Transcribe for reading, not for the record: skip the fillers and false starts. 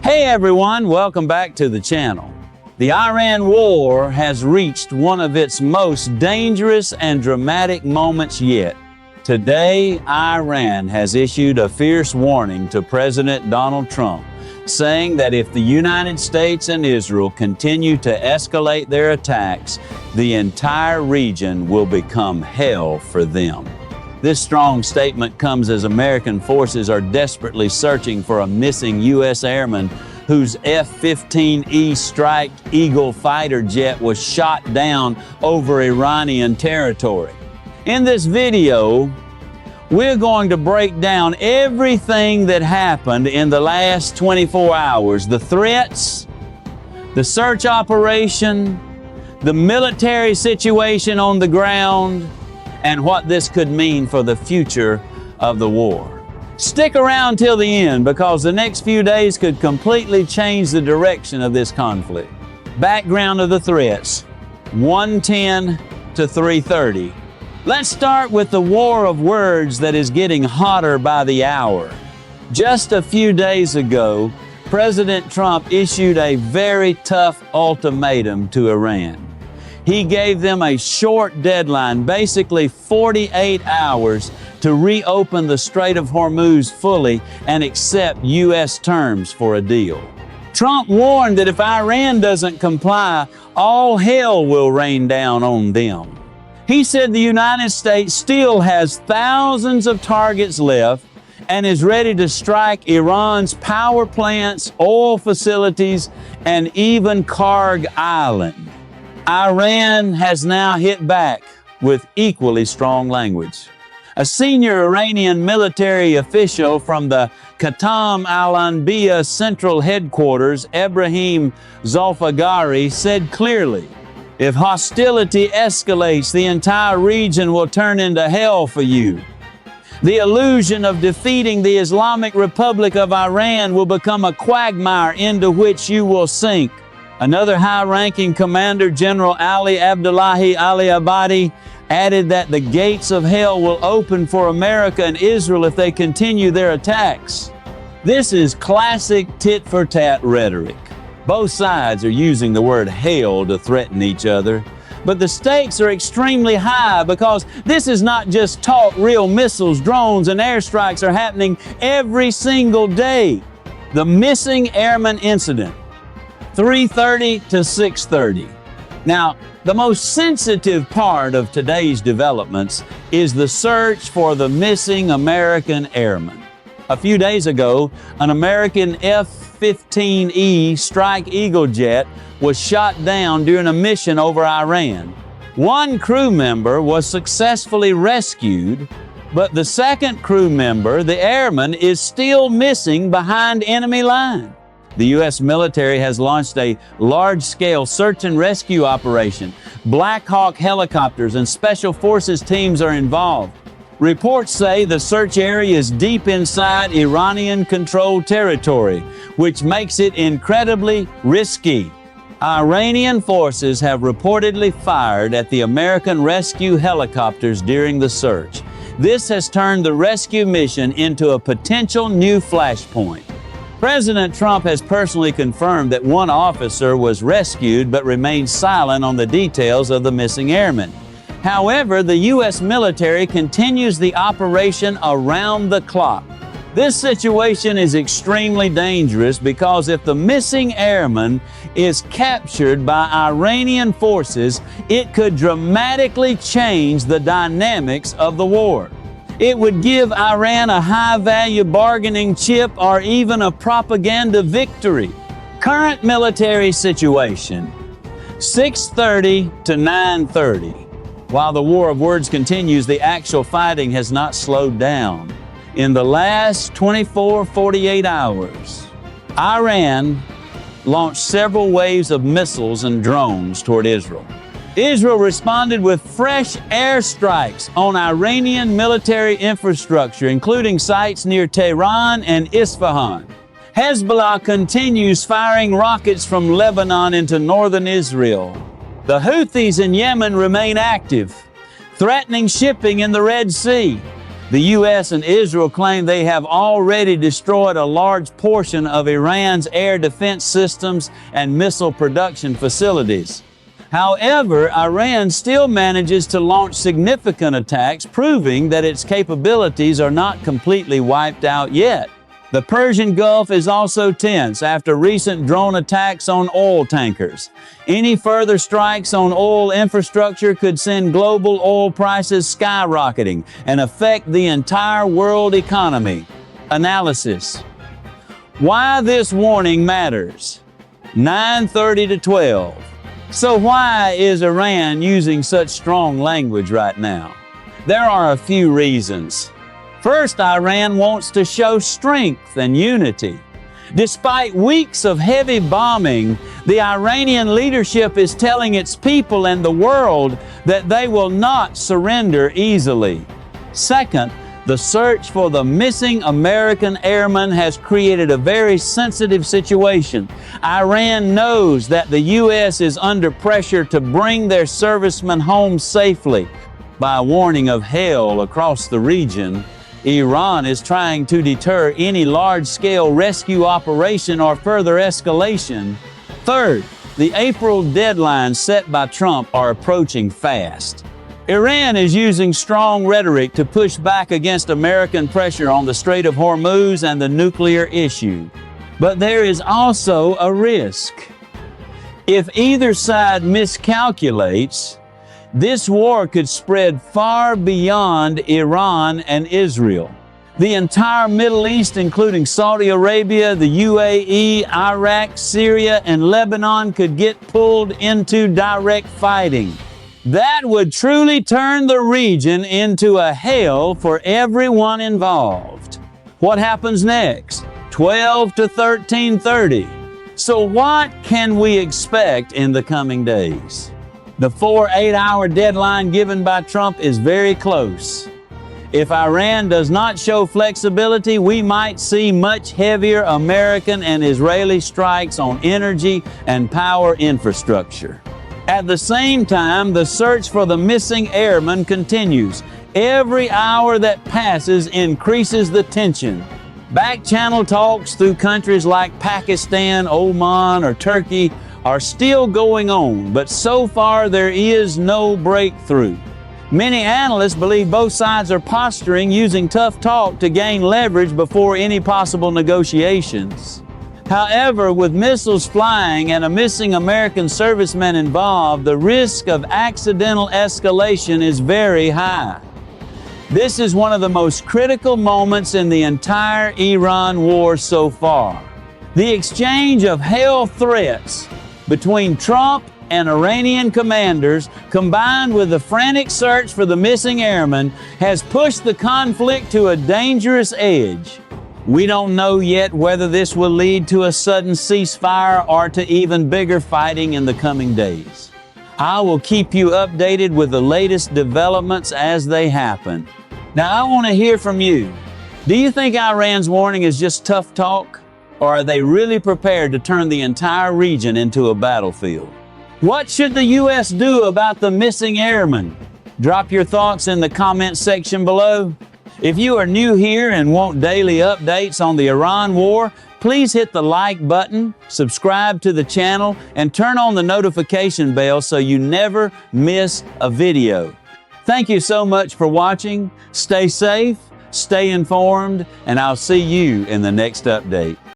Hey everyone, welcome back to the channel. The Iran war has reached one of its most dangerous and dramatic moments yet. Today, Iran has issued a fierce warning to President Donald Trump, saying that if the United States and Israel continue to escalate their attacks, the entire region will become hell for them. This strong statement comes as American forces are desperately searching for a missing U.S. airman whose F-15E Strike Eagle fighter jet was shot down over Iranian territory. In this video, we're going to break down everything that happened in the last 24 hours. The threats, the search operation, the military situation on the ground, and what this could mean for the future of the war. Stick around till the end because the next few days could completely change the direction of this conflict. Background of the threats, 110 to 330. Let's start with the war of words that is getting hotter by the hour. Just a few days ago, President Trump issued a very tough ultimatum to Iran. He gave them a short deadline, basically 48 hours, to reopen the Strait of Hormuz fully and accept U.S. terms for a deal. Trump warned that if Iran doesn't comply, all hell will rain down on them. He said the United States still has thousands of targets left and is ready to strike Iran's power plants, oil facilities, and even Karg Island. Iran has now hit back with equally strong language. A senior Iranian military official from the Khatam al-Anbiya Central Headquarters, Ebrahim Zolfagari, said clearly, "If hostility escalates, the entire region will turn into hell for you. The illusion of defeating the Islamic Republic of Iran will become a quagmire into which you will sink." Another high-ranking commander, General Ali Abdullahi Ali Abadi, added that the gates of hell will open for America and Israel if they continue their attacks. This is classic tit-for-tat rhetoric. Both sides are using the word hell to threaten each other, but the stakes are extremely high because this is not just talk. Real missiles, drones, and airstrikes are happening every single day. The missing airman incident, 3:30 to 6:30. Now, the most sensitive part of today's developments is the search for the missing American airman. A few days ago, an American F-15E Strike Eagle jet was shot down during a mission over Iran. One crew member was successfully rescued, but the second crew member, the airman, is still missing behind enemy line. The U.S. military has launched a large-scale search and rescue operation. Black Hawk helicopters and special forces teams are involved. Reports say the search area is deep inside Iranian-controlled territory, which makes it incredibly risky. Iranian forces have reportedly fired at the American rescue helicopters during the search. This has turned the rescue mission into a potential new flashpoint. President Trump has personally confirmed that one officer was rescued but remains silent on the details of the missing airman. However, the U.S. military continues the operation around the clock. This situation is extremely dangerous because if the missing airman is captured by Iranian forces, it could dramatically change the dynamics of the war. It would give Iran a high-value bargaining chip or even a propaganda victory. Current military situation, 6:30 to 9:30. While the war of words continues, the actual fighting has not slowed down. In the last 48 hours, Iran launched several waves of missiles and drones toward Israel. Israel responded with fresh airstrikes on Iranian military infrastructure, including sites near Tehran and Isfahan. Hezbollah continues firing rockets from Lebanon into northern Israel. The Houthis in Yemen remain active, threatening shipping in the Red Sea. The U.S. and Israel claim they have already destroyed a large portion of Iran's air defense systems and missile production facilities. However, Iran still manages to launch significant attacks, proving that its capabilities are not completely wiped out yet. The Persian Gulf is also tense after recent drone attacks on oil tankers. Any further strikes on oil infrastructure could send global oil prices skyrocketing and affect the entire world economy. Analysis. Why this warning matters. 9:30 to 12. So why is Iran using such strong language right now? There are a few reasons. First, Iran wants to show strength and unity. Despite weeks of heavy bombing, the Iranian leadership is telling its people and the world that they will not surrender easily. Second, the search for the missing American airman has created a very sensitive situation. Iran knows that the U.S. is under pressure to bring their servicemen home safely. By warning of hell across the region, Iran is trying to deter any large-scale rescue operation or further escalation. Third, the April deadlines set by Trump are approaching fast. Iran is using strong rhetoric to push back against American pressure on the Strait of Hormuz and the nuclear issue. But there is also a risk. If either side miscalculates, this war could spread far beyond Iran and Israel. The entire Middle East, including Saudi Arabia, the UAE, Iraq, Syria, and Lebanon, could get pulled into direct fighting. That would truly turn the region into a hell for everyone involved. What happens next? 12 to 13:30. So what can we expect in the coming days? The 4 8-hour deadline given by Trump is very close. If Iran does not show flexibility, we might see much heavier American and Israeli strikes on energy and power infrastructure. At the same time, the search for the missing airman continues. Every hour that passes increases the tension. Back-channel talks through countries like Pakistan, Oman, or Turkey are still going on, but so far there is no breakthrough. Many analysts believe both sides are posturing, using tough talk to gain leverage before any possible negotiations. However, with missiles flying and a missing American serviceman involved, the risk of accidental escalation is very high. This is one of the most critical moments in the entire Iran war so far. The exchange of hell threats between Trump and Iranian commanders, combined with the frantic search for the missing airman, has pushed the conflict to a dangerous edge. We don't know yet whether this will lead to a sudden ceasefire or to even bigger fighting in the coming days. I will keep you updated with the latest developments as they happen. Now, I want to hear from you. Do you think Iran's warning is just tough talk? Or are they really prepared to turn the entire region into a battlefield? What should the U.S. do about the missing airman? Drop your thoughts in the comment section below. If you are new here and want daily updates on the Iran war, please hit the like button, subscribe to the channel, and turn on the notification bell so you never miss a video. Thank you so much for watching. Stay safe, stay informed, and I'll see you in the next update.